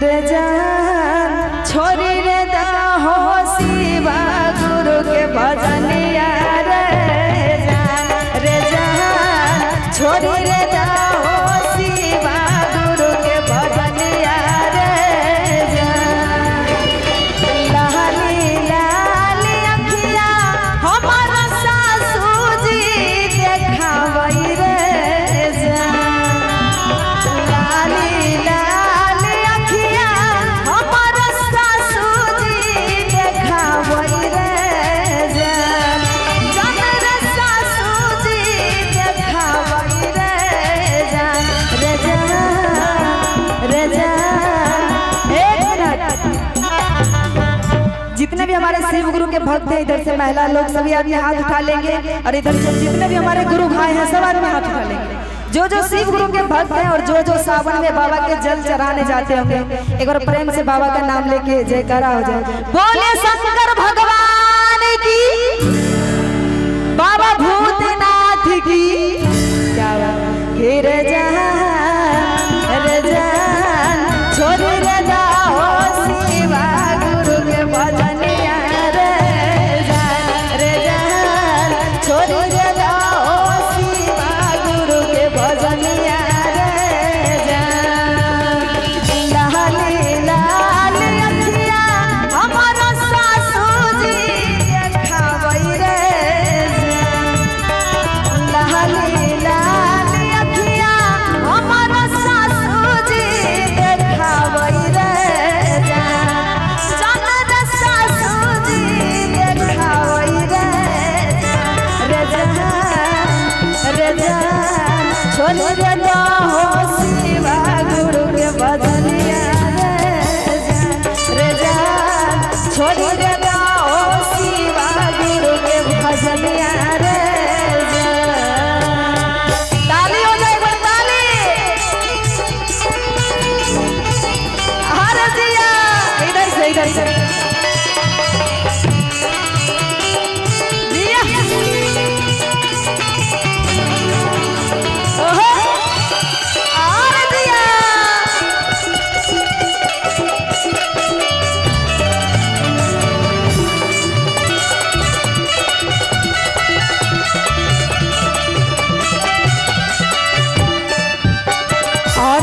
रे जान छोरी रे दा हो शिवा गुरु के भजनिया रे जान छोरी रे दा हो शिवा गुरु के भजनिया रे जान। लाली लाली अखिया हमारा सासू जी देखावई रे जान। लाली लाली अखिया हमारा सासू जी देखावई रे जान। जान रे सासू जी देखावई रे जान रे जान। एक मिनट, जितने भी हमारे शिव गुरु के भक्त हैं इधर से महिला लोग सभी आदमी हाथ उठा लेंगे और इधर से जितने भी हमारे गुरु भाई हैं सब आदमी हाथ उठा लेंगे। जो शिव गुरु के भक्त हैं और जो सावन में बाबा के जल चढ़ाने जाते होंगे एक बार प्रेम से बाबा का नाम लेके जयकारा हो जाए। बोले शंकर भगवान की, बाबा भूतनाथ की। क्या रे जान छोरी रे दा हो शिवा गुरु के भजनिया रे जान छोरी रे दा हो शिवा गुरु के भजनिया रे जान। लाली लाली अखिया हमारा सासू जी देखावई रे जान। लाली लाली अखिया हमारा सासू जी देखावई रे जान। जान रे सासू जी देखावई रे जान छोरी रे दा हो शिवा गुरु के भजनिया रे जान छोरी रे दा हो शिवा गुरु के भजनिया रे जान। ताली हो जाए, ताली। हर जिया इधर से जिया। ओहो और जिया। और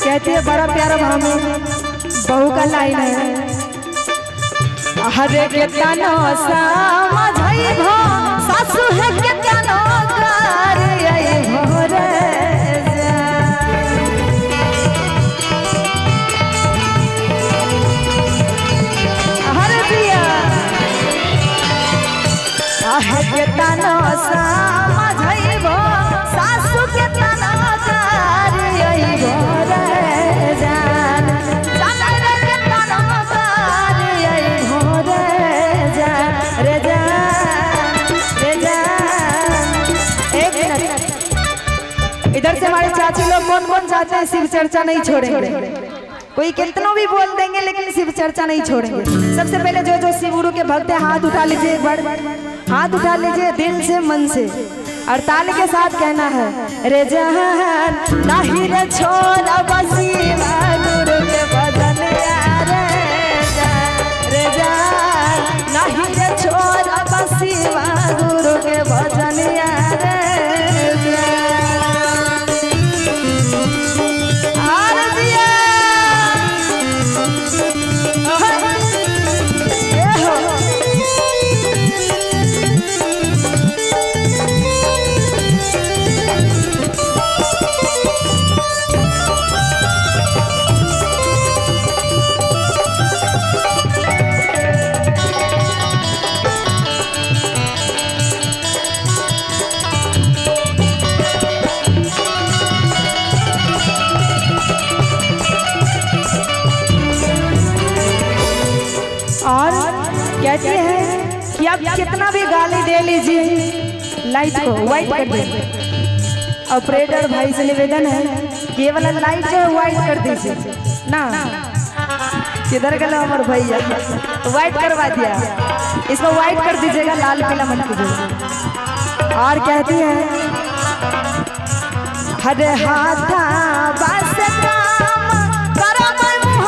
कहती है बड़ा प्यारा भाव में बहू का लाइन है। हरे के तनो समझई भो सासु है के तनो करई भो रे जान। हरे दिया आहे के तनो समझई भो सासु के तनो करई भो रे जान। जान रे के तनो करई भो रे जान रे जान। एक मिनट, इधर से हमारे चाची लोग कौन कौन चाहते हैं शिव चर्चा नहीं छोड़ेंगे। कोई कितनों भी बोल देंगे लेकिन शिव चर्चा नहीं छोड़ेंगे। सबसे पहले जो शिव गुरु के भक्त हैं हाथ उठा लीजिए, एक बार हाथ उठा लीजिए दिल से मन से और ताली के साथ कहना है रे जान नहीं रे छोड़ा शिवा गुरु के भजनिया रे जान नहीं रे छोड़ा शिवा गुरु के भजनिया रे और कहती है कि आप कितना भी गाली दे लीजिए लाइट को व्हाइट कर दीजिए। ऑपरेटर भाई से निवेदन है कि ये वाला लाइट जो है व्हाइट कर दीजिए ना। किधर गए हमारे भैया, व्हाइट करवा दिया, इसको व्हाइट कर दीजिएगा, लाल पीला मत कीजिएगा। और कहती है हरे हाथा बस काम करो मुँह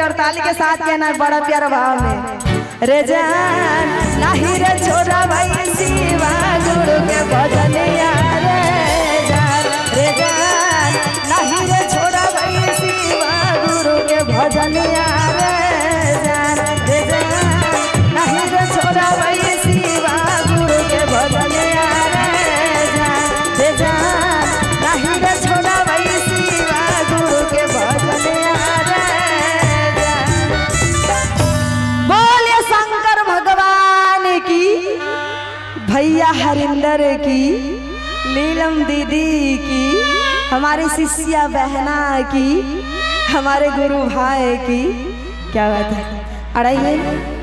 और ताली के साथ कहना बड़ा प्यारा भाव में। रे जान नहीं रे छोरा भाई शिवा गुरु के भजनिया रे जान, रे जान नहीं रे छोरा भाई शिवा गुरु के भजनिया रे जान, रे जान नहीं रे छोरा भाई शिवा गुरु के भजनिया रे जान, रे जान नहीं रे छोरा भाई शिवा गुरु के भजनिया रे जान। बोलिए शंकर भगवान की, भैया हरिंदर की, नीलम दीदी की, हमारे शिष्या बहना की, हमारे गुरु भाई की। क्या बात है, अड़ाइए।